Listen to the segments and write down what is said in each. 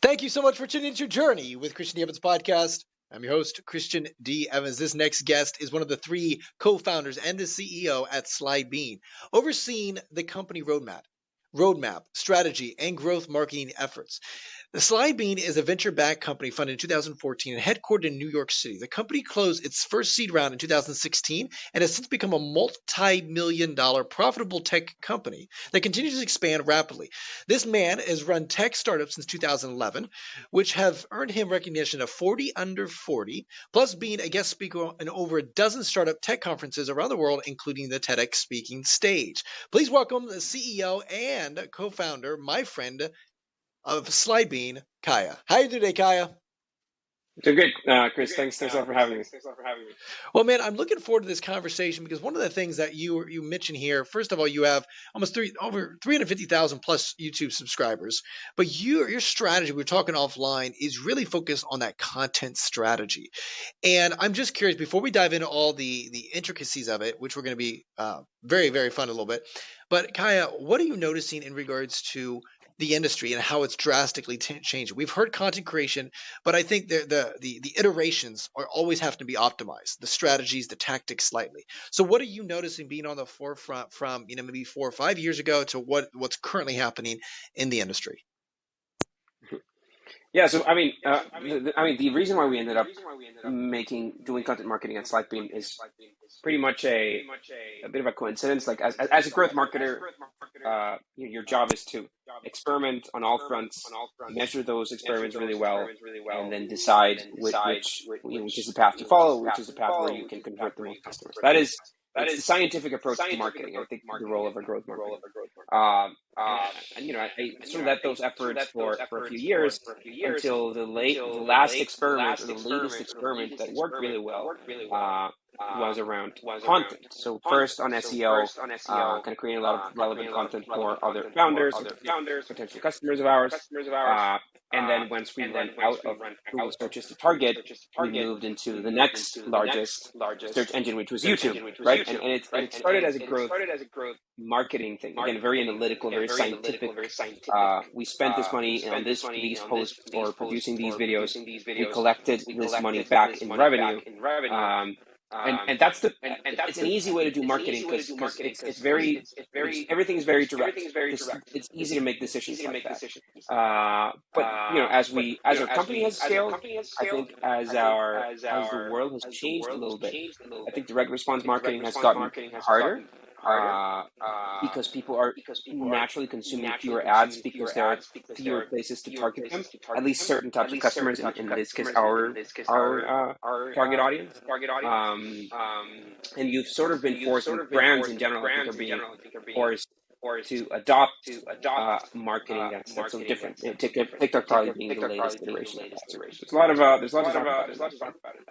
Thank you so much for tuning into Journey with Christian D. Evans podcast. I'm your host, Christian D. Evans. This next guest is one of the three co-founders and the CEO at Slidebean, overseeing the company roadmap, strategy, and growth marketing efforts. The Slidebean is a venture-backed company funded in 2014 and headquartered in New York City. The company closed its first seed round in 2016 and has since become a multi-million-dollar profitable tech company that continues to expand rapidly. This man has run tech startups since 2011, which have earned him recognition of 40 under 40, plus being a guest speaker in over a dozen startup tech conferences around the world, including the TEDx speaking stage. Please welcome the CEO and co-founder, my friend of Slidebean, Caya. How are you today, Caya? Doing good, Chris. Thanks a lot for having me. Well, man, I'm looking forward to this conversation because one of the things that you mentioned here, first of all, you have over 350,000 plus YouTube subscribers, but your strategy, we're talking offline, is really focused on that content strategy. And I'm just curious, before we dive into all the intricacies of it, which we're going to be very, very fun a little bit, but Caya, what are you noticing in regards to the industry and how it's drastically changing? We've heard content creation, but I think the iterations are always have to be optimized, the strategies, the tactics slightly. So what are you noticing being on the forefront from maybe 4 or 5 years ago to what's currently happening in the industry? Yeah, so the reason why we ended up doing content marketing at Slidebean is pretty much a bit of a coincidence. Like as a growth marketer, your job is to experiment on all fronts, measure those experiments really well, and then decide which is the path to follow, which is the path where you can convert the most customers. It's the scientific approach to marketing. I think the role of a growth marketer. I sort of let those efforts for a few years until the last experiment or the latest experiment that worked really well was around content. So first on SEO, kind of creating a lot of relevant content for other founders, potential customers of ours. And then once we ran out of Google searches to target, we moved into the next largest search engine, which was YouTube, right? And it started as a growth marketing thing. Again, very analytical, very scientific. We spent this money on these posts or producing these videos. We collected this money back in revenue. And it's an easy way to do marketing because everything is very direct. It's easy to make decisions like that. But as our company has scaled, I think as the world has changed a little bit, I think direct response marketing has gotten harder. Because people are naturally consuming fewer ads because there are fewer places to target them, at least certain types of customers, in this case our target audience. And you've sort of been forced, brands in general, I think, are being forced to adopt marketing that's so different. TikTok probably being the latest iteration of that. There's a lot to talk about it.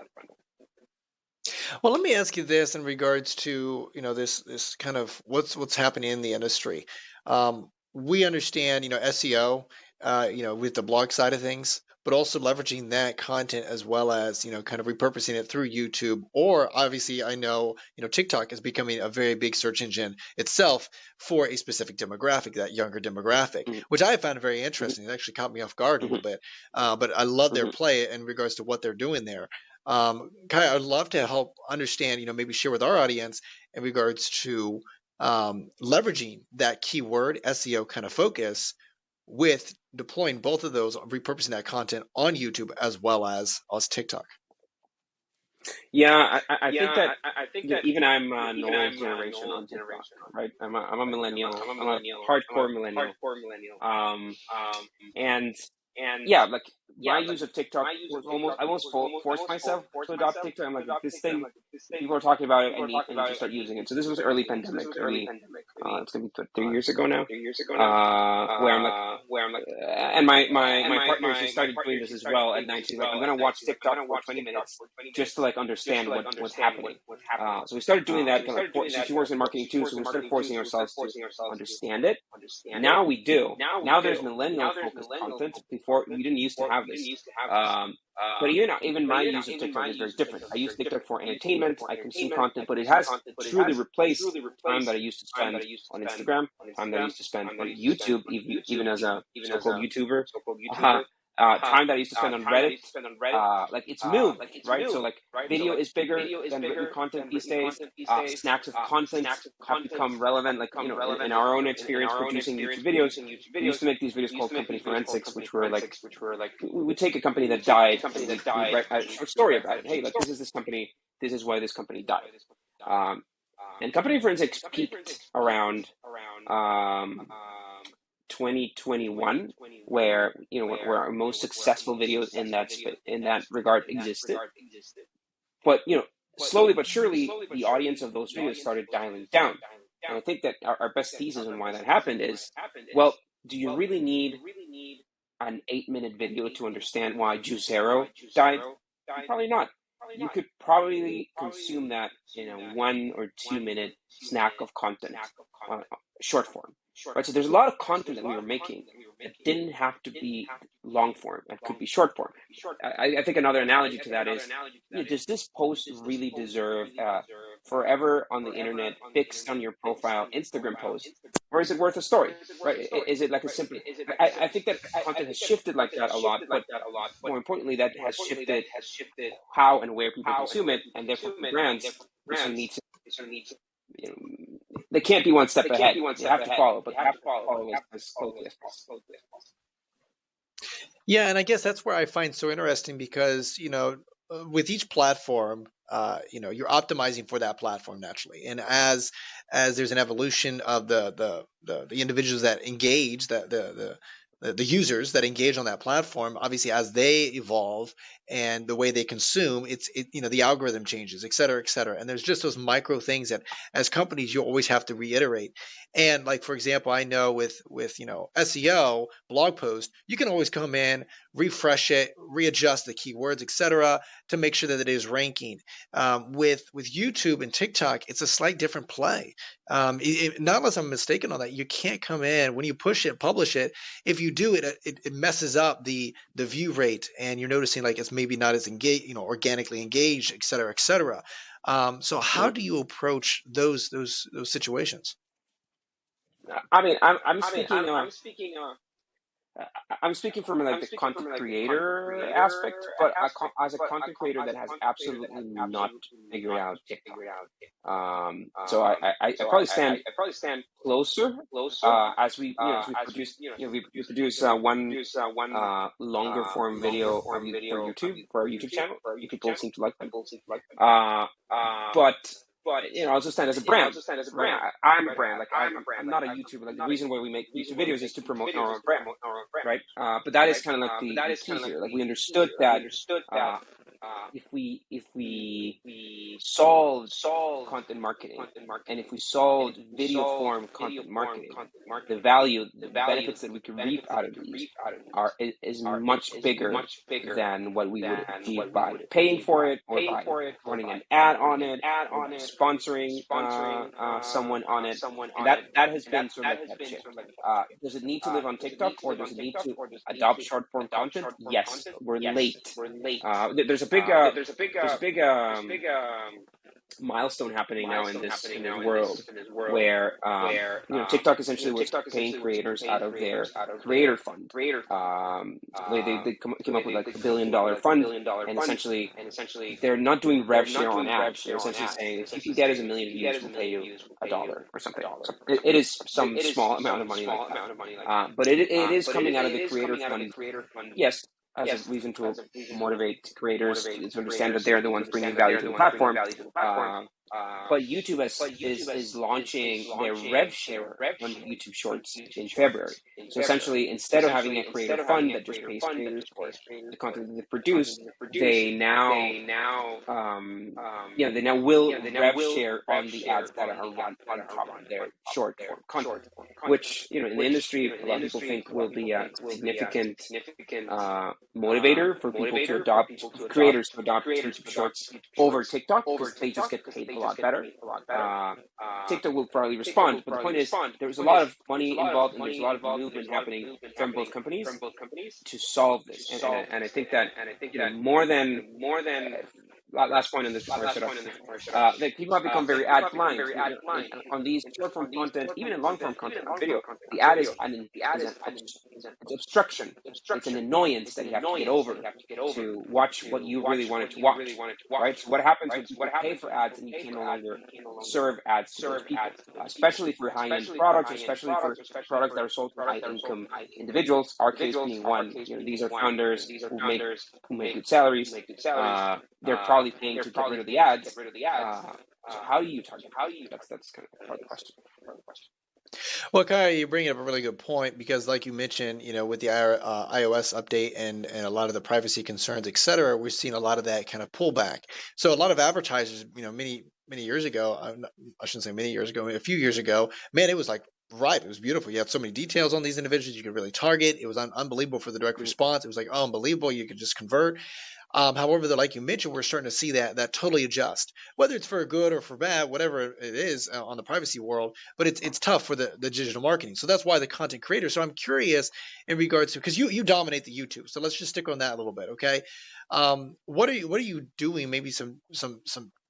Well, let me ask you this in regards to this kind of what's happening in the industry. We understand SEO, with the blog side of things, but also leveraging that content as well as kind of repurposing it through YouTube, or obviously I know TikTok is becoming a very big search engine itself for a specific demographic, that younger demographic, which I found very interesting. It actually caught me off guard a little bit, but I love their play in regards to what they're doing there. Kai, I'd love to help understand, maybe share with our audience in regards to leveraging that keyword SEO kind of focus with deploying both of those, repurposing that content on YouTube as well as TikTok. Yeah, I think that even I'm an old generation on TikTok, right? I'm a millennial. I'm a hardcore millennial. And yeah, like my use of TikTok was I almost forced myself to adopt TikTok. I'm like, this thing, people are talking about it, and you just start using it. So this was early pandemic. It's gonna be 3 years ago now. Where I'm like, and my partner, she started doing this as well at night. She's like, I'm gonna watch TikTok for 20 minutes just to understand what's happening. So we started doing that. She works in marketing too, so we started forcing ourselves to understand it. Now we do. Now there's millennial focused content. Before we didn't used to have this. But even my use of TikTok is very different. I use TikTok for entertainment. I consume content, but it has truly replaced time that I used to spend on Instagram, time that I used to spend on YouTube, even as a so-called YouTuber. time that I used to spend on Reddit, like it's moved, right? So like video is bigger than written content these days. Snacks of content have become relevant. Like, in our own experience producing YouTube videos, we used to make these videos called company forensics, which were like, we would take a company that died and we'd write a short story about it. Hey, like, this is this company, this is why this company died. And company forensics peaked around 2021, where where our most successful videos in that regard existed. But slowly but surely, the audience of those videos started dialing down. And I think that our best thesis on why that happened is, well, do you really need an 8-minute video to understand why Juicero died? Probably not. You could probably consume that in a 1 or 2 minute snack of content, short form. Right, so there's a lot of content that we were making that didn't have to be long form. It could be short form. I think another analogy to that is, does this post really deserve forever on the internet, fixed on your profile Instagram post, or is it worth a story? Right? Is it like a simple? I think that content has shifted like that a lot, but more importantly, that has shifted how and where people consume it, and therefore brands need to. They can't be one step ahead. They have to follow, but they have to follow as closely as possible. Yeah, and I guess that's where I find so interesting because, with each platform, you're optimizing for that platform naturally. And as there's an evolution of the individuals that engage, the users that engage on that platform, obviously as they evolve and the way they consume, the algorithm changes, et cetera, et cetera. And there's just those micro things that as companies you always have to reiterate. And like, for example, I know with SEO blog post, you can always come in, refresh it, readjust the keywords, et cetera, to make sure that it is ranking. With YouTube and TikTok, it's a slight different play. Not unless I'm mistaken on that, you can't come in when you push it, publish it. If you do it messes up the view rate, and you're noticing like it's maybe not as engaged, organically engaged, et cetera, et cetera. So how do you approach those situations? I mean, I'm speaking from like the content creator aspect, but as a content creator that has absolutely not figured out TikTok. So I probably stand closer as we produce one longer form video for YouTube, for our YouTube channel. People seem to like them. But I also stand as a brand. I'm a brand. Like I'm not a YouTuber. Like the reason why we make YouTube videos is to promote our own brand, right? But that is kind of like the key here. Like we understood that if we solved content marketing, and if we solved video form content marketing, the benefits that we could reap out of these is much bigger than what we would achieve by paying for it, or by running an ad on it, or by sponsoring someone on it. And that has been sort of like that shift. Does it need to live on TikTok, or does it need to adopt short form content? Yes, we're late. There's a big milestone happening now in this world, where TikTok essentially was paying creators out of their creator fund. They came up with like $1 billion fund, and essentially they're not doing rev share on ads. They're essentially saying, if you can get us 1 million views, we'll pay you $1 or something. So it is some small amount of money like that. But it is coming out of the creator fund. Yes, as a reason to motivate creators to understand that they're the ones bringing value to the platform. But YouTube is launching their rev share on YouTube Shorts in February. So essentially, instead of having a creator fund that just pays creators for the content that they produce, they now will rev share on the ads that are run on top of their short form content, which in the industry a lot of people think will be a significant motivator for people to adopt creators to adopt YouTube Shorts over TikTok, because they just get paid a lot better. TikTok will probably respond, but the point is there's a lot of money involved, and there's a lot of movement happening from both companies to solve this. And I think that more than last point on this before I shut up. That people have become very ad blind. On these short form content, even in long form content on video, the ad is an obstruction. It's an annoyance that you have to get over to watch what you really wanted to watch, right? So what happens when people pay for ads and you can no longer serve ads to those people, especially for high-end products, especially for products that are sold to high-income individuals. Our case being one, these are founders who make good salaries. They're probably paying to get rid of the ads. So how do you target? That's kind of part of the question. Well, Kaya, you bring up a really good point because, like you mentioned, with the iOS update and a lot of the privacy concerns, et cetera, we're seeing a lot of that kind of pullback. So a lot of advertisers, many years ago, I shouldn't say many years ago, a few years ago, man, it was like ripe. It was beautiful. You had so many details on these individuals you could really target. It was unbelievable for the direct response. It was like unbelievable. You could just convert. However, like you mentioned, we're starting to see that totally adjust, whether it's for good or for bad, whatever it is on the privacy world. But it's tough for the digital marketing. So that's why the content creators. So I'm curious in regards to, because you dominate the YouTube. So let's just stick on that a little bit, okay? What are you doing? Maybe some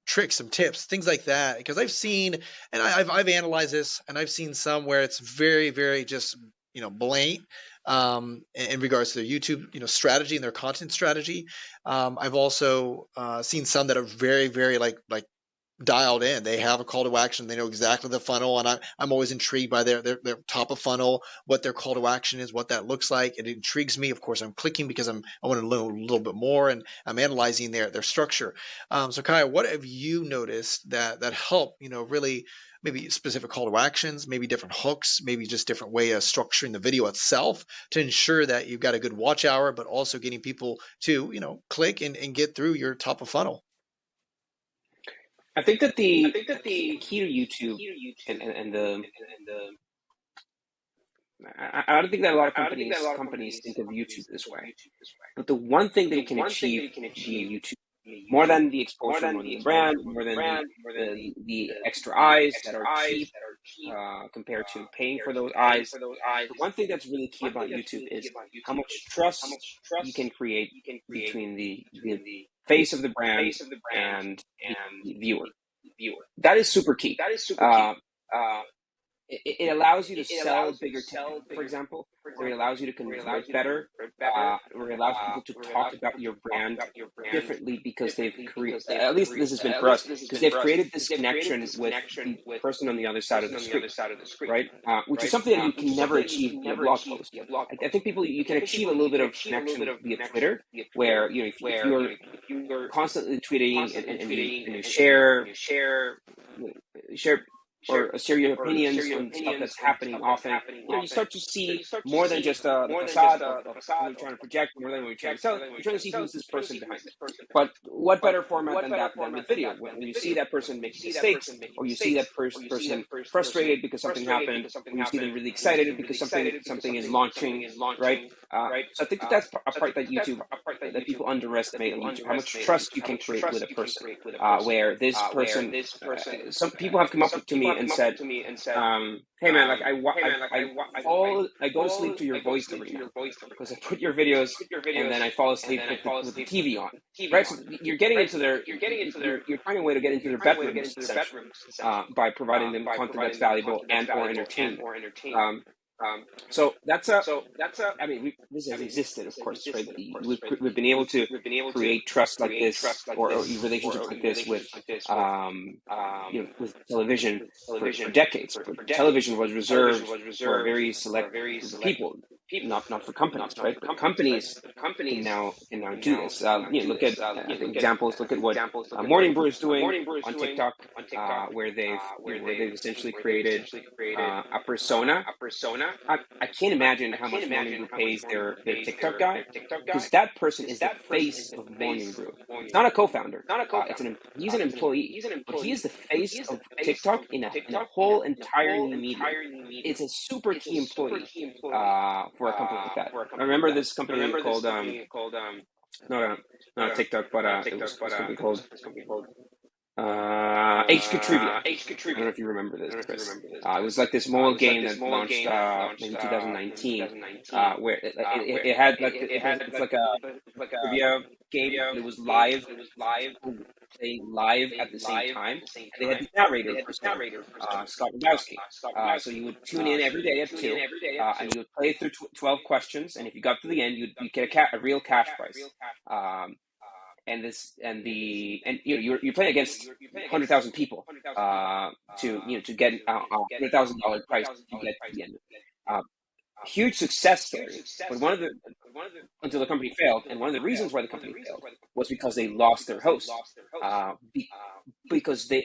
tricks, some tips, things like that. Because I've seen and I've analyzed this, and I've seen some where it's very very just blatant in regards to their YouTube, strategy and their content strategy. I've also seen some that are very, very like dialed in. They have a call to action. They know exactly the funnel, and I'm always intrigued by their top of funnel, what their call to action is, what that looks like. It intrigues me. Of course, I'm clicking because I want to learn a little bit more, and I'm analyzing their structure. So, Kaya, what have you noticed that help really? Maybe specific call to actions, maybe different hooks, maybe just different way of structuring the video itself to ensure that you've got a good watch hour, but also getting people to click and get through your top of funnel. I think that the key to YouTube and the I don't think that a lot of companies think of YouTube this way. But the one thing that you can achieve via YouTube, more than the exposure, more than the brand, more than the extra eyes that are cheap compared to paying for those eyes, the one thing that's really key about YouTube is how much trust you can create between the face of the brand and the viewer. That is super key. It allows you to sell bigger ticket, for example, or it allows you to convert better, or it allows people to talk about your brand differently because they've created, at least this has been for us, because they've created this connection with the person on the other side of the screen, right? Which is something that you can never achieve via blog post. I think you can achieve a little bit of connection via Twitter, where if you're constantly tweeting and you share or share your opinions on stuff that's happening often, you start to see more than just the facade of what we're trying to project, more than what we're trying to sell. You're trying to see who's this person behind it. But what better format than that than with video? When you see that person make mistakes, or you see that person frustrated because something happened, or you see them really excited because something is launching, right? So I think that's a part that that people underestimate on YouTube, how much trust you can create with a person, where this person, some people have come up to me and said, "Hey man, like I go to sleep to your voice every night because I put your videos and then I fall asleep with the TV on." Right? So you're getting into you're finding a way to get into their bedrooms essentially, by providing them content that's valuable and or entertaining. So that's I mean, this has existed, of course, right? We've been able to create trust like this, or relationships like this with with television for decades. But television was reserved for a very select group of people, not for companies, right? But companies can now do this. Look at examples. Look at what Morning Brew is doing on TikTok, where they've essentially created a persona. I can't imagine how much Morning Brew pays their TikTok guy, because that person is the face of Morning Brew. It's not a co-founder. He's an employee, but he is the face of TikTok in a whole entirely media. It's a super key employee for a company like that. I remember this company called not TikTok, but it was a company called HQ Trivia. I don't know if you remember this, Chris. It was like this mobile game that launched maybe 2019, where it had like it's like a trivia game, but it was live. Playing live at the same time, and they had the narrator person, Scott Rogowski. So you would tune in every day at 2, and you would play through 12 questions, and if you got to the end, you'd get a real cash prize. And you're playing against 100,000 people to get $100,000 prize to get to the end. Huge success story, but until the company failed, and one of the reasons why the company failed was because they lost their host, because the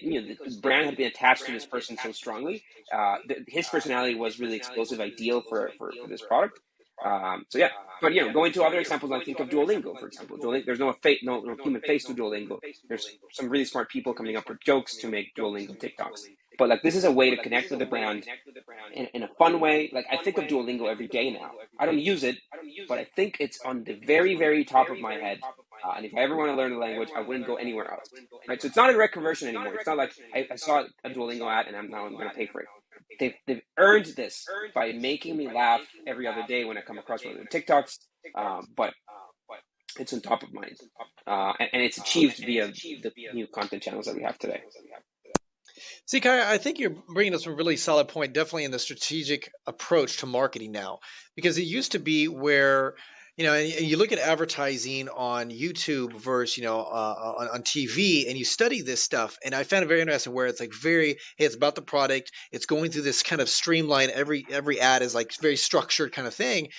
brand had been attached to this person so strongly. His personality was really explosive, ideal for this product. So yeah, but going to other examples, I think of Duolingo, for example. There's no human face to Duolingo. There's some really smart people coming up with jokes to make Duolingo TikToks. But like, this is a way to connect with the brand in a fun way. Like, I think of Duolingo every day now. I don't use it, but I think it's on the very, very top of my head. And if I ever want to learn a language, I wouldn't go anywhere else. Right? So it's not a direct conversion anymore. It's not like I saw a Duolingo ad and I'm going to pay for it. They've earned this by making me laugh every other day when I come across one of their TikToks. But it's on top of mind, and it's achieved via the new content channels that we have today. See, Caya, I think you're bringing us a really solid point, definitely in the strategic approach to marketing now, because it used to be where, and you look at advertising on YouTube versus, on TV, and you study this stuff. And I found it very interesting where it's like hey, it's about the product. It's going through this kind of streamline. Every ad is like very structured kind of thing.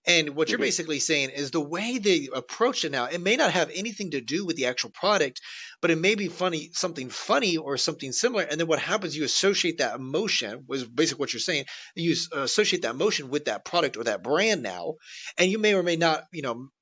And what you're basically saying is the way they approach it now, it may not have anything to do with the actual product, but it may be something funny or something similar. And then what happens, you associate that emotion, was basically what you're saying. You associate that emotion with that product or that brand now. And you may or may not,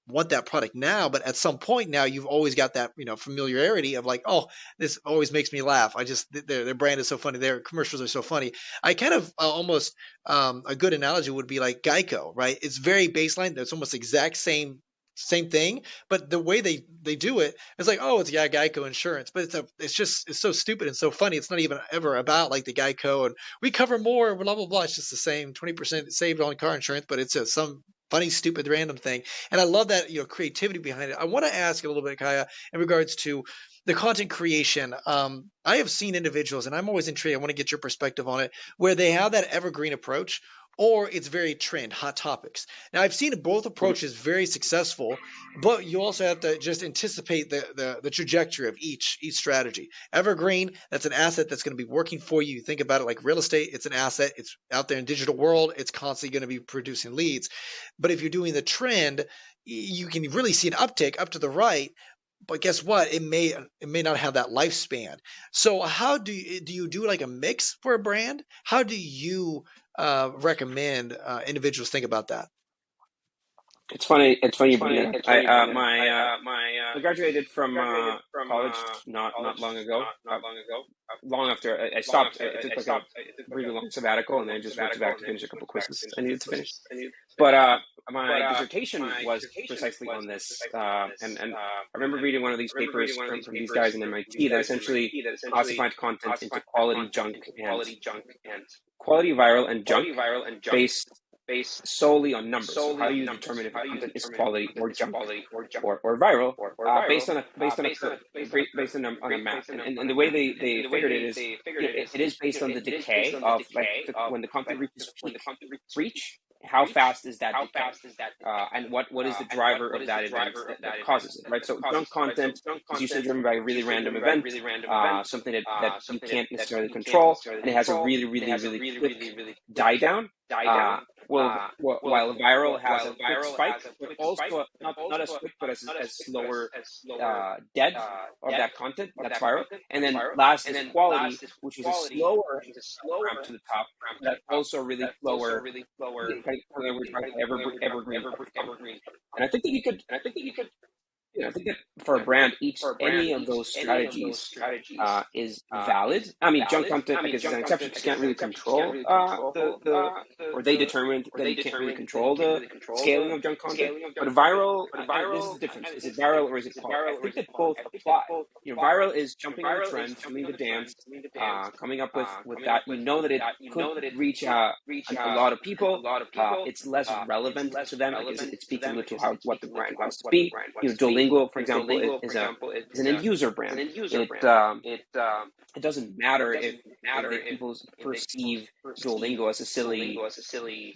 want that product now, but at some point now you've always got that, familiarity of like, oh, this always makes me laugh. Their brand is so funny. Their commercials are so funny. I kind of almost a good analogy would be like Geico, right? It's very baseline. It's almost exact same thing, but the way they do it, it's like, oh, it's Geico insurance, but it's so stupid and so funny. It's not even ever about like the Geico and we cover more, blah blah blah. It's just the same 20% saved on car insurance, but it's some funny, stupid, random thing. And I love that creativity behind it. I want to ask a little bit, Caya, in regards to the content creation. I have seen individuals, and I'm always intrigued. I want to get your perspective on it, where they have that evergreen approach, or it's very trend, hot topics. Now, I've seen both approaches very successful, but you also have to just anticipate the trajectory of each strategy. Evergreen, that's an asset that's going to be working for you. You think about it like real estate, it's an asset. It's out there in digital world. It's constantly going to be producing leads. But if you're doing the trend, you can really see an uptick up to the right. But guess what? It may not have that lifespan. So how do you do like a mix for a brand? How do you recommend individuals think about that? It's funny. It's funny you bring it up. I graduated from college not long ago. Long after I stopped, I took like a really long sabbatical, and then I just went back to finish a couple quizzes I needed to finish. But my dissertation was precisely on this, and I remember reading one of these papers from these guys in MIT that essentially classified content into quality junk and quality viral and junk based solely on numbers. So how do you determine if content is quality or junk or viral? Based on a curve, based on a math. And the way they figured it is, it is based on the decay of when the content reaches peak reach. How fast is that decay? And what is the driver of that event that causes it, right? So junk content is usually driven by a really random event, something that you can't necessarily control, and it has a really quick die down. While viral has a quick spike, but also not as quick, but as slower dead of that content that's viral. And then last is quality, which is a slower ramp to the top, but also really slower. Evergreen. And I think that you could I think that for a brand, any of those strategies is valid. I mean, junk content, I guess, is an exception because you can't really control or they determined that you can't really control the scaling of junk content. But viral, this is the difference. Is it viral or is it core? I think that both apply. Viral is jumping on a trend, doing the dance, coming up with that. You know that it could reach a lot of people. It's less relevant to them because it speaks a little to what the brand wants to be. Duolingo, for example, is an end user brand. It doesn't matter if people perceive Duolingo as a silly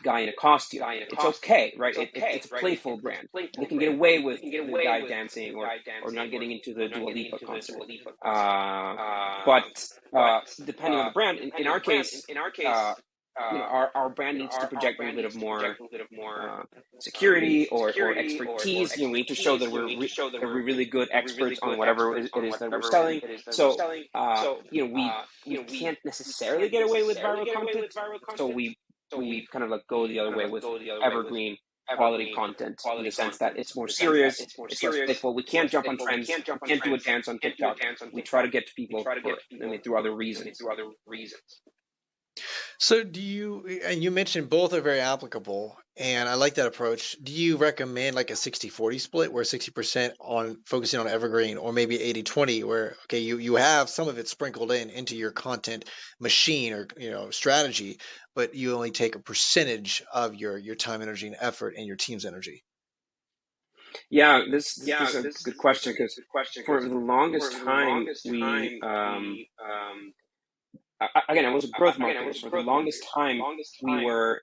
guy in a costume. It's okay, right? It's a playful brand. They can get away with the guy dancing or not getting into the Dua Lipa concert. But depending on the brand, in our case, our brand needs to project a little bit of more security or expertise. We need to show that we're really good experts on whatever it is that we're selling. So we can't necessarily get away with viral content. So we kind of like go the other way with evergreen quality content in the sense that it's more serious, it's less playful. We can't jump on trends. We can't do a dance on TikTok. We try to get to people through other reasons. So do you, and you mentioned both are very applicable, and I like that approach. Do you recommend like a 60-40 split where 60% on focusing on evergreen, or maybe 80-20 where, okay, you have some of it sprinkled into your content machine or strategy, but you only take a percentage of your time, energy, and effort and your team's energy? Yeah, this is a good question because for the longest time we again, I was a growth marketer. For the longest time, we were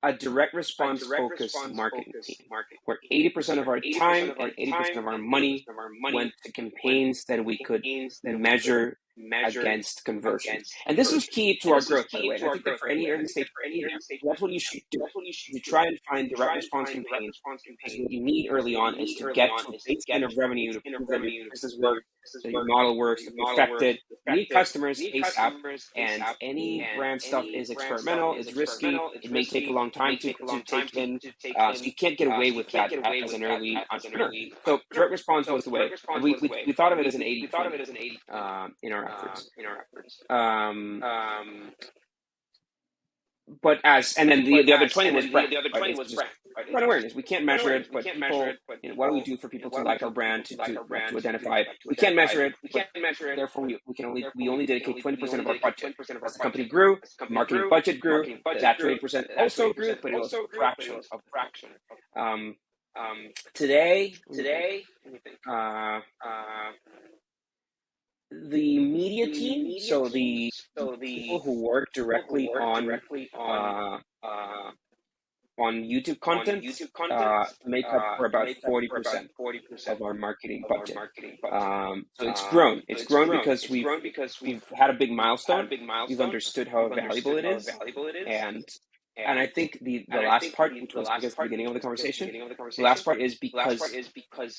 a direct response focused marketing team, where 80% of our time and 80% of our money went to campaigns that we could measure against conversion. And this was key to our growth, by the way. And I think that for any early stage, that's what you should do. You try and find direct response campaigns, because what you need early on is to get to a baseline of revenue to prove that your business works, that your model works, that you're effective. You need customers ASAP, and any brand stuff is experimental, it's risky, it may take a long time to take in, so you can't get away with that as an early entrepreneur. So direct response was the way. And we thought of it as an 80 in our efforts. But and then the other 20 was brand. Brand awareness. We can't measure it, but people, what do we do for people to like our brand, to identify it? We can't measure it. Therefore, we only dedicate 20% of our budget. As the company grew, marketing budget grew. That 20% also grew, but it was a fraction of the fraction. Today, the media team, so the people who work directly on YouTube content make up for about 40% of our marketing budget. So it's grown. It's grown because we've had a big milestone. We've understood how valuable it is, and I think the last part, which was I guess the beginning of the conversation, the last part is because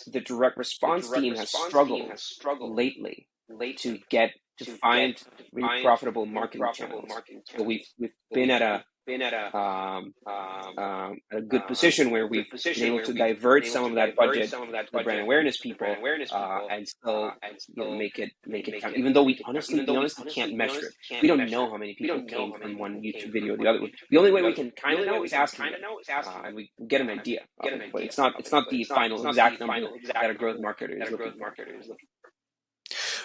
the direct response team has struggled lately to find really profitable marketing channels. So we've been at a good position where we've been able to divert some of that budget to the brand awareness people, and still make it count. Even though we honestly can't measure it. We don't know how many people came from one YouTube video or the other. The only way we can kind of know is asking them, and we get an idea of it, but it's not the final exact number that a growth marketer is looking for.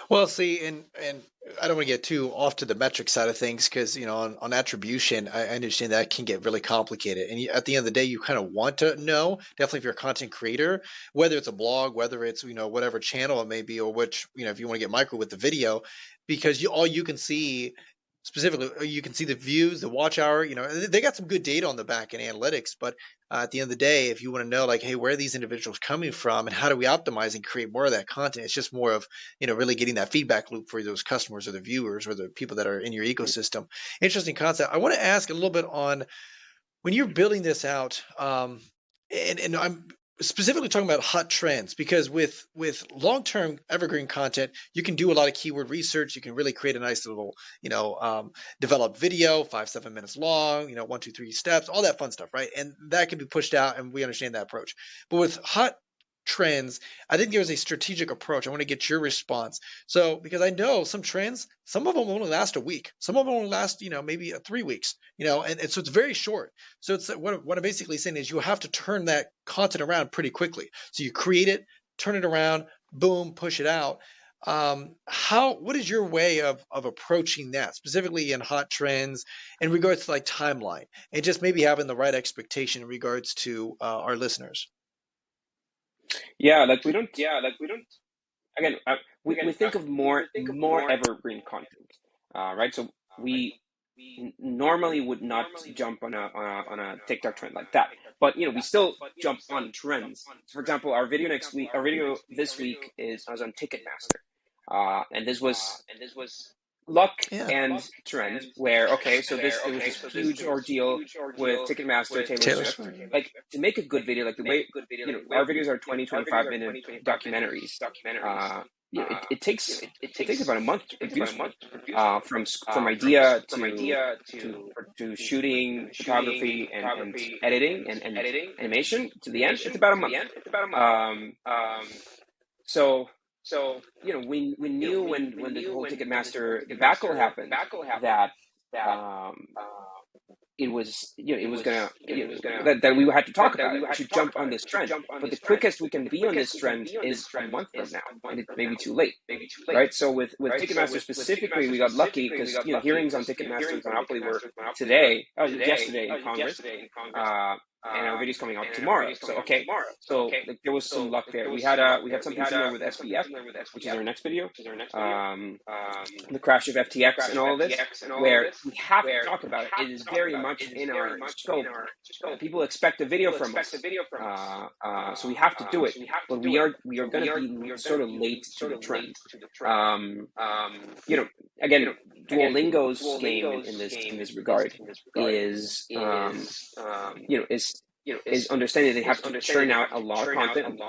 Well, see, and I don't want to get too off to the metric side of things because, on attribution, I understand that can get really complicated. And at the end of the day, you kind of want to know, definitely if you're a content creator, whether it's a blog, whether it's, whatever channel it may be, or which, if you want to get micro with the video, because all you can see specifically, you can see the views, the watch hour, they got some good data on the back end analytics, but at the end of the day, if you want to know like, hey, where are these individuals coming from and how do we optimize and create more of that content? It's just more of, really getting that feedback loop for those customers or the viewers or the people that are in your ecosystem. Interesting concept. I want to ask a little bit on when you're building this out, and specifically talking about hot trends, because with long-term evergreen content, you can do a lot of keyword research. You can really create a nice little, develop video, 5-7 minutes long, 1, 2, 3 steps, all that fun stuff, right? And that can be pushed out, and we understand that approach. But with hot trends, I think there's a strategic approach. I want to get your response. So, because I know some trends, some of them only last a week, some of them only last, maybe 3 weeks, and so it's very short. So it's what I'm basically saying is you have to turn that content around pretty quickly. So you create it, turn it around, boom, push it out. What is your way of approaching that, specifically in hot trends in regards to like timeline, and just maybe having the right expectation in regards to our listeners? Yeah, like we don't. Again, we think of more evergreen content, right? So we normally would not jump on a TikTok trend like that, but we still jump on trends. For example, our video this week was on Ticketmaster, and this was luck Yeah. and trend, where so it was this huge ordeal with Ticketmaster, Taylor Taylor Swift. Swift. Like, to make a good video, like the way our videos are 20-25 minute documentaries. It takes about a month to produce one. From idea to shooting, photography, and editing and animation to the end. It's about a month. So we knew when the whole Ticketmaster debacle happened that it was gonna that we had to talk about it. We should jump on this trend, but the quickest we can be on this trend is a month from now, and it's maybe too late, right? So with Ticketmaster specifically, we got lucky because hearings on Ticketmaster's monopoly were yesterday in Congress. And our video's coming out tomorrow. So like, there was some luck there. We had something similar with SBF, which is our next video. The crash of FTX and all of this, where we have to talk about it. It is very much in our scope. People expect a video from us, so we have to do it. But we are going to be sort of late to the trend. Again, Duolingo's game in this regard is understanding they have to churn out a lot of content.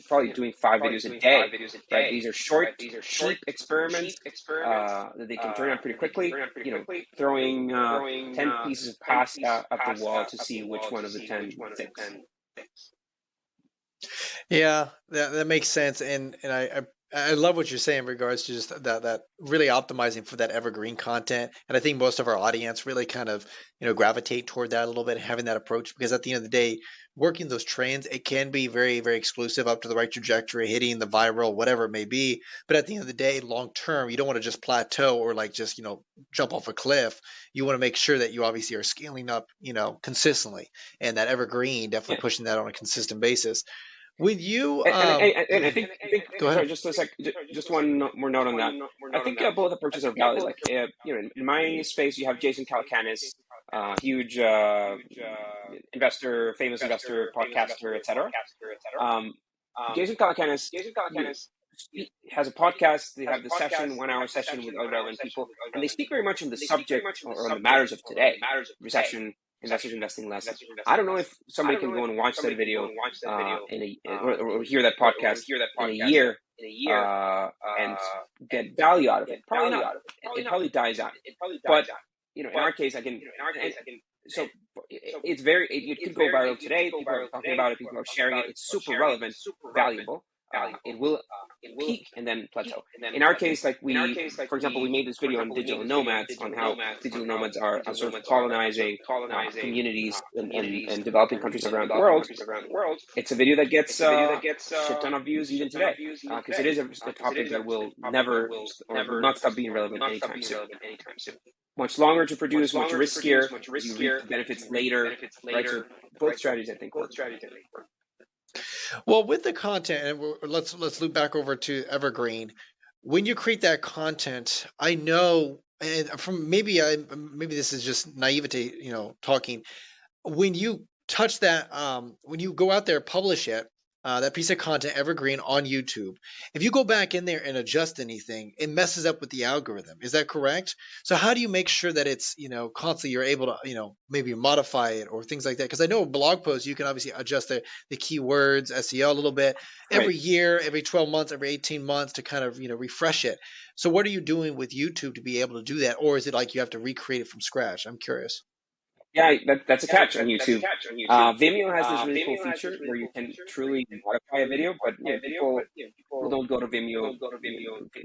Probably doing 5 videos a day. Right? These are short, cheap experiments that they can turn out pretty quickly. Throwing 10 pieces of pasta at the wall to see which one of the 10 sticks. Yeah, that makes sense, and I love what you're saying in regards to just that really optimizing for that evergreen content. And I think most of our audience really kind of, gravitate toward that a little bit, having that approach, because at the end of the day, working those trends, it can be very, very exclusive up to the right trajectory, hitting the viral, whatever it may be. But at the end of the day, long term, you don't want to just plateau or like just, jump off a cliff. You want to make sure that you obviously are scaling up, consistently, and that evergreen, definitely pushing that on a consistent basis. With you, and I think go ahead. sorry, just a sec, just one more note on that. I think both approaches are valid. Like, in my space, you have Jason Calacanis, huge investor, famous investor, podcaster, etc. Jason Calacanis has a podcast. They have the 1-hour session with other relevant people, and they speak very much on the subject or on the matters of today: recession, investors investing less. I don't know if somebody can go and watch that video or hear that podcast in a year and get value out of it. Probably not. It probably dies out. But in our case, I can. So it's it could go viral today. People are talking about it. People are sharing it. It's super relevant, valuable. It will peak and then plateau. In our case, for example, we made this video on digital nomads, on how digital nomads are sort of colonizing communities in developing countries around the world. It's a video that gets a shit ton of views even today, because it is a topic that will never or will not stop being relevant anytime soon. Much longer to produce, much riskier. You reap the benefits later, right? So both strategies, I think, work. Well, with the content, and let's loop back over to evergreen. When you create that content, I know, and from maybe this is just naivety, talking. When you touch that, when you go out there, publish it, that piece of content evergreen on YouTube. If you go back in there and adjust anything, it messes up with the algorithm. Is that correct? So how do you make sure that it's, constantly you're able to, maybe modify it or things like that? Because I know blog posts, you can obviously adjust the keywords, SEO a little bit Right. every year, every 12 months, every 18 months to kind of, refresh it. So what are you doing with YouTube to be able to do that? Or is it like you have to recreate it from scratch? I'm curious. Yeah, that's a catch on YouTube. Vimeo has this really cool feature where you can truly modify a video, but people don't go to Vimeo.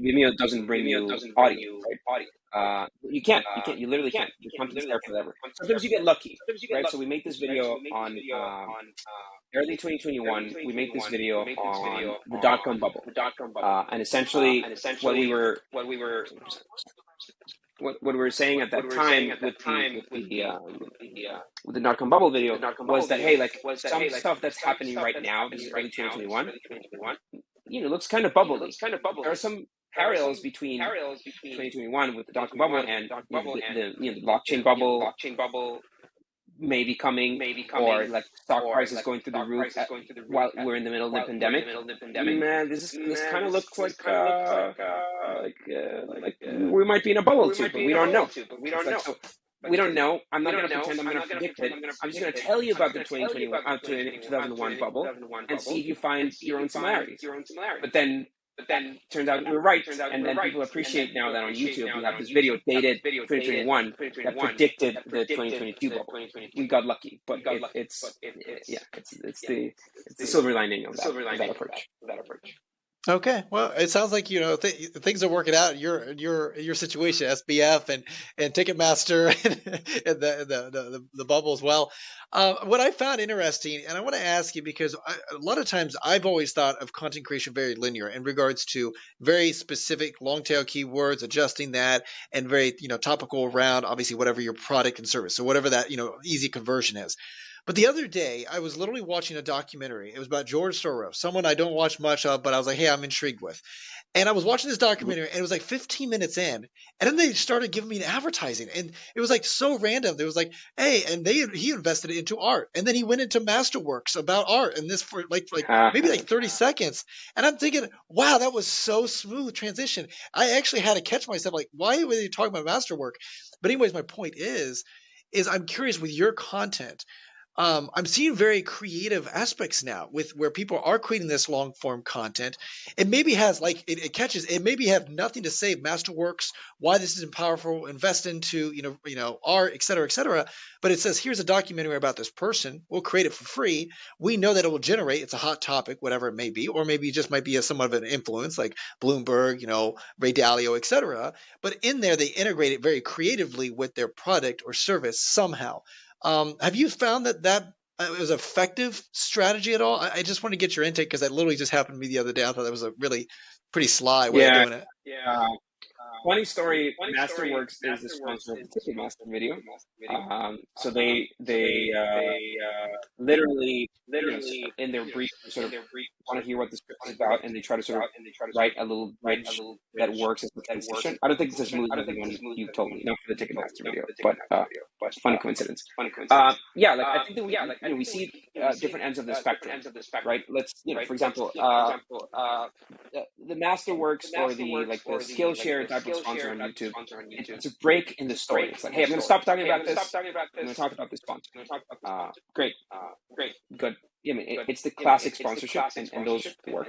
Vimeo doesn't bring you audio, right? You literally can't. The content's there forever. Sometimes you get lucky, right? So we made this video on early 2021. We made this video on the dot-com bubble, and essentially what we were saying at that time with the dot-com bubble video was that, hey, like some stuff that's happening right now, this is early 2021, looks kind of bubbly. There are some parallels between 2021 with the dot-com bubble and the blockchain bubble maybe coming, or like stock prices going through the roof while we're in the middle of the pandemic. Man, this kind of looks like we might be in a bubble too, but we don't know. So we don't know. I'm not going to pretend I'm going to predict it. I'm just going to tell you about the 2001 bubble and see if you find your own similarities. But then turns out we were right, and then people appreciate now that on YouTube we have this video dated 2021 that predicted the 2022 bubble. We got lucky, but it's the silver lining of that approach. Okay, well, it sounds like things are working out. Your situation, SBF and Ticketmaster and the bubble as well. What I found interesting, and I want to ask you because a lot of times I've always thought of content creation very linear in regards to very specific long tail keywords, adjusting that, and very topical around obviously whatever your product and service. So whatever that easy conversion is. But the other day, I was literally watching a documentary. It was about George Soros, someone I don't watch much of, but I was like, hey, I'm intrigued with. And I was watching this documentary, and it was like 15 minutes in, and then they started giving me advertising, and it was like so random. There was like, hey, and he invested it into art, and then he went into Masterworks about art, and this for like maybe like 30 seconds, and I'm thinking, wow, that was so smooth transition. I actually had to catch myself, like, why were they talking about Masterwork? But anyways, my point is I'm curious with your content. I'm seeing very creative aspects now with where people are creating this long form content. It maybe has like it catches. It maybe have nothing to say Masterworks, why this is powerful, invest into art, et cetera, et cetera. But it says here's a documentary about this person. We'll create it for free. We know that it will generate. It's a hot topic, whatever it may be, or maybe it just might be somewhat of an influence like Bloomberg, Ray Dalio, et cetera. But in there they integrate it very creatively with their product or service somehow. Have you found that was an effective strategy at all? I just want to get your intake because that literally just happened to me the other day. I thought that was a really pretty sly way of doing it. Funny story. Masterworks is the sponsor of the Ticketmaster video. So they literally in their brief sort of want to hear what the script is about, and they try to sort of write a little bridge that works as a transition. I don't think it's as smooth as the one you told me, not for the Ticketmaster video, but funny coincidence. I think that we see different ends of the spectrum, right? Let's for example, the Masterworks or the Skillshare type of sponsor on YouTube. It's a break in the story. It's like, hey, I'm going to stop talking about this. I'm going to talk about this sponsor. Great, good. It's the classic sponsorship, and those work.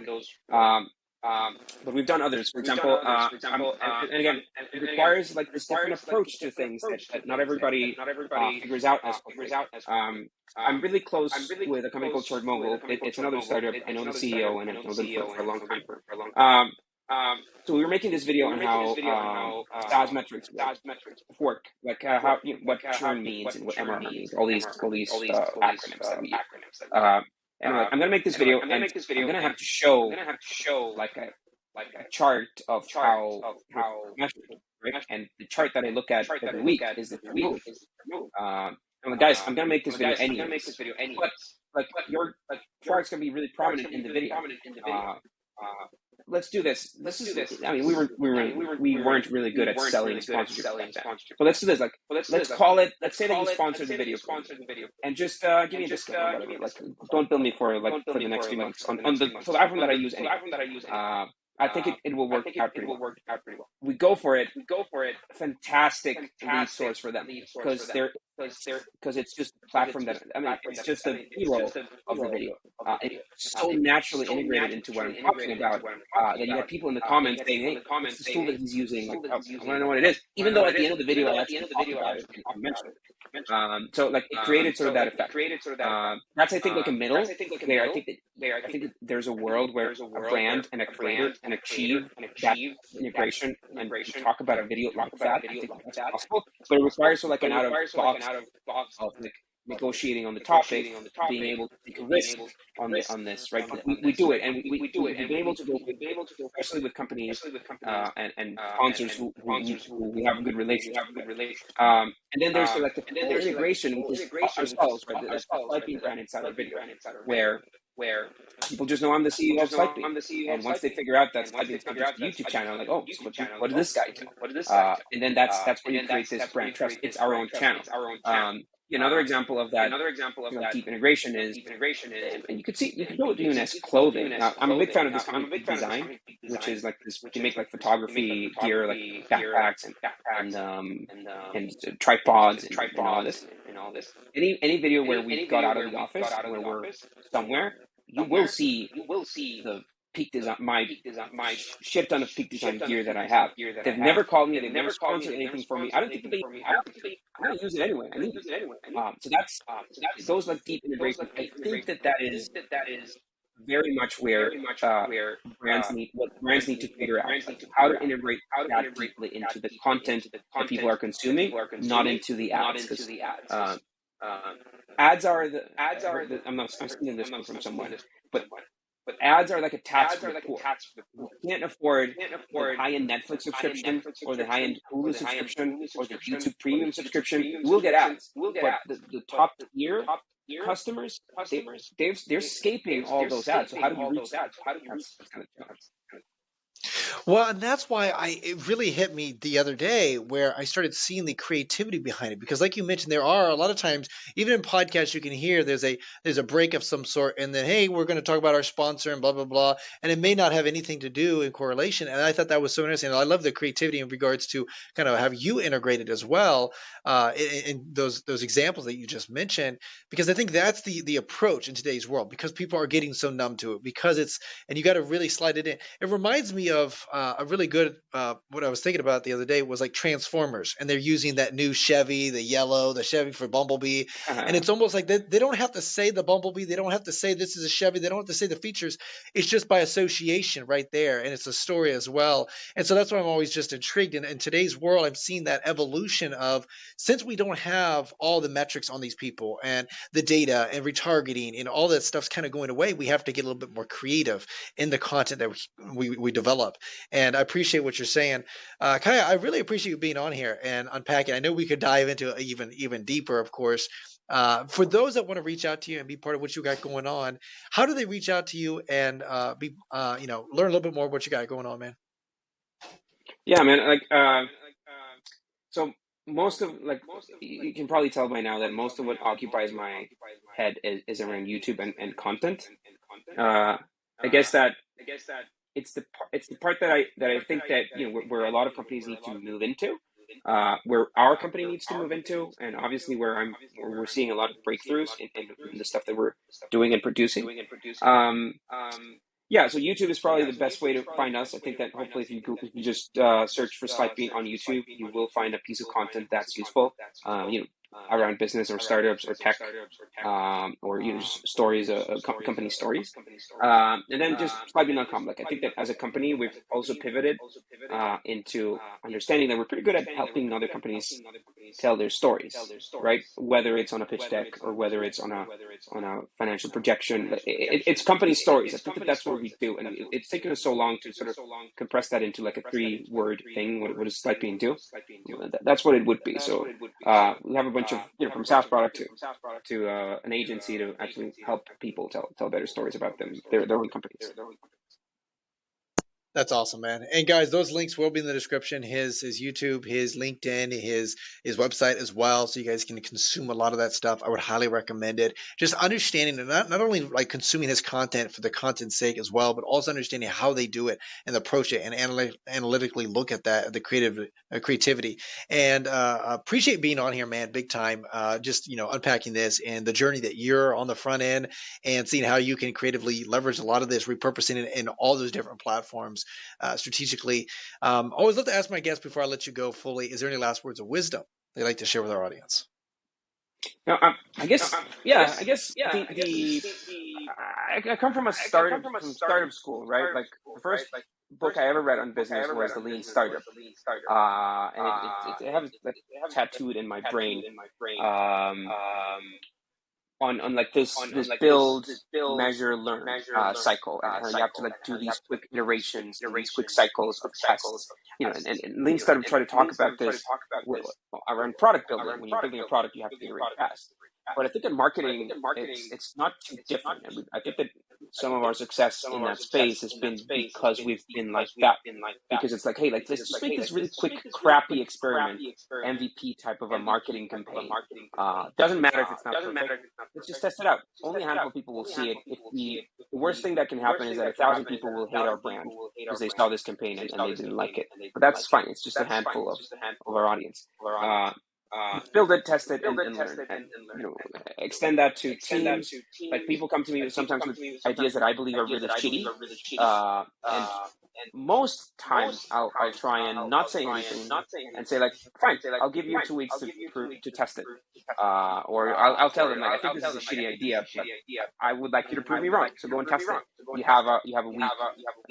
But we've done others. For example, and again, it requires this different approach to things that not everybody figures out as quickly. I'm really close with a company called Short Mobile. It's another startup. I know the CEO, and I've known them for a long time. So we were making this video on how SaaS metrics work, like what churn means and what MR means, all these acronyms that we use. And I'm gonna make this video, and I'm gonna have to show like a chart of how measured, right? And the chart that I look at every week is the move. I'm like, guys, I'm gonna make this video anyways. But your chart's gonna be really prominent in the video. let's do this. I mean, we weren't really good at selling sponsorship back then. But let's do this. Like, let's call it. Let's say that you sponsored the video for me, and just give me a discount or whatever. Like, don't bill me for the next 3 months on the platform that I use anyway. I think it will work out pretty well. We go for it. Fantastic lead source for them because it's just a platform that, I mean, it's just a hero of the video. It's so naturally integrated into what I'm talking about that you have people in the comments saying, "Hey, what's this tool that he's using? Like, I want to know what it is." Even though at the end of the video I actually talk about it and mention it. So like it created sort of that effect. That's I think like a middle where I think that there's a world where a brand and a creator can achieve that integration and talk about a video like that. I think that's possible, but it requires sort of like an out of box of like negotiating on the topic, being able to take a risk on this, right? But we do it, and we've been able to go, especially with companies and sponsors who we have a good relationship with. And then there's like the full integration, which is ourselves, right? That's the Slightbean brand inside our video, where people just know I'm the CEO of Slightbean, and once they figure out that Slightbean's not just a YouTube channel, like, oh, so what did this guy do? And then that's where you create this brand trust. It's our own channel. Another example of that, deep integration is, and you could go doing as clothing. Now, I'm a big fan of this kind of design, which is like this. You make like photography gear, like backpacks and tripods and all this. Any video where we got out of the office, where we're somewhere, you will see the Peak Design, my shit ton of Peak Design gear that I have. They've never called me. They've never sponsored anything for me. I don't use it anyway. I need it. So that's those like deep integrations. I think that is very much where brands need to figure out, like, how to integrate that deeply into the content that people are consuming, not into the ads. Because ads are I'm stealing this one from someone, but ads are like a tax for the poor. You can't afford the high-end Netflix subscription or the high-end Hulu subscription or the YouTube Premium subscription. You will get ads, but the top tier customers, they're escaping all those ads. So how do you reach that? That's kind of Well, and that's why it really hit me the other day where I started seeing the creativity behind it. Because like you mentioned, there are a lot of times, even in podcasts, you can hear there's a break of some sort, and then, hey, we're going to talk about our sponsor and blah blah blah, and it may not have anything to do in correlation. And I thought that was so interesting. I love the creativity in regards to kind of have you integrated as well in those examples that you just mentioned, because I think that's the approach in today's world, because people are getting so numb to it, because it's, and you got to really slide it in. It reminds me of a really good what I was thinking about the other day was like Transformers, and they're using that new Chevy, the Chevy for Bumblebee, and it's almost like they don't have to say the Bumblebee, they don't have to say this is a Chevy, they don't have to say the features. It's just by association right there, and it's a story as well. And so that's why I'm always just intrigued. In today's world, I'm seeing that evolution of, since we don't have all the metrics on these people and the data and retargeting and all that stuff's kind of going away, we have to get a little bit more creative in the content that we develop. And I appreciate what you're saying. Caya, I really appreciate you being on here and unpacking. I know we could dive into even deeper, of course. For those that want to reach out to you and be part of what you got going on, how do they reach out to you and learn a little bit more what you got going on, man? Yeah, man. So you can probably tell by now that most of what occupies my head is around YouTube and content. I guess that it's the part that I think that where a lot of companies need to move into, where our company needs to move into, and obviously where we're seeing a lot of breakthroughs in the stuff that we're doing and producing. Yeah, so YouTube is probably the best way to find us. I think that hopefully if you just search for Slightbean on YouTube, you will find a piece of content that's useful, around business or startups or tech, or just stories, company stories, and then just Slightbean.com. Like, I think that as a company, we've also pivoted into understanding that we're pretty good at helping other companies tell their stories, right? Whether it's on a pitch deck or whether it's on a financial projection, it's company stories. I think that's what we do, and it's taken us so long to sort of compress that into like a 3-word thing. What does Slightbean do? That's what it would be. So we have a bunch of, from SaaS product to an agency to actually help people tell better stories about their own companies. That's awesome, man. And guys, those links will be in the description. His YouTube, his LinkedIn, his website as well, so you guys can consume a lot of that stuff. I would highly recommend it. Just understanding and not only like consuming his content for the content's sake as well, but also understanding how they do it and approach it and analytically look at that the creativity. And appreciate being on here, man, big time. Just unpacking this and the journey that you're on the front end and seeing how you can creatively leverage a lot of this, repurposing it in all those different platforms strategically. Always love to ask my guests before I let you go fully, is there any last words of wisdom they'd like to share with our audience? Now, I guess, yeah, I guess I come from startup school, right? Like the first book I ever read on business was The Lean Startup, and it has like tattooed in my brain. Um, on like this build, measure, learn cycle, and you have to like do these quick iterations, these quick cycles of tests, and Lean started to try to talk about this around product building. When you're building a product, you have to iterate fast. But I think in marketing, it's not too different. And I think that some of our success in that space has been because we've been like that. Because it's like, hey, like let's just make this really quick, crappy experiment, MVP type of a marketing campaign. Doesn't matter if it's not perfect. Let's just test it out. Only a handful of people will see it. If the worst thing that can happen is that 1,000 people will hate our brand because they saw this campaign and they didn't like it. But that's fine. It's just a handful of our audience. Build it, test it, and learn, and extend that to teams. Like people come to me sometimes with ideas that I believe are really shitty, and most times I'll try and not say anything and say like, fine, I'll give you 2 weeks to test it, or I'll tell them like, I think this is a shitty idea, but I would like you to prove me wrong. So go and test it. You have a week.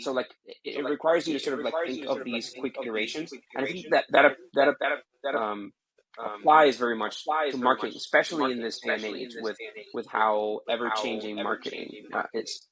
So like it requires you to sort of like think of these quick iterations, and I think that applies very much to marketing, especially in this day and age with how ever-changing marketing is.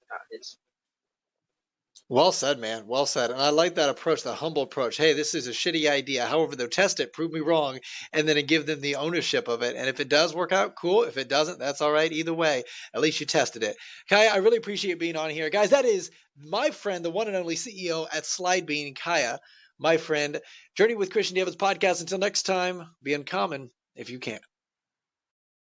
Well said, man. Well said. And I like that approach, the humble approach. Hey, this is a shitty idea. However, they'll test it, prove me wrong, and then give them the ownership of it. And if it does work out, cool. If it doesn't, that's all right. Either way, at least you tested it. Caya, I really appreciate being on here. Guys, that is my friend, the one and only CEO at SlideBean, Caya, my friend. Journey with Christian D. Evans podcast. Until next time, be uncommon if you can.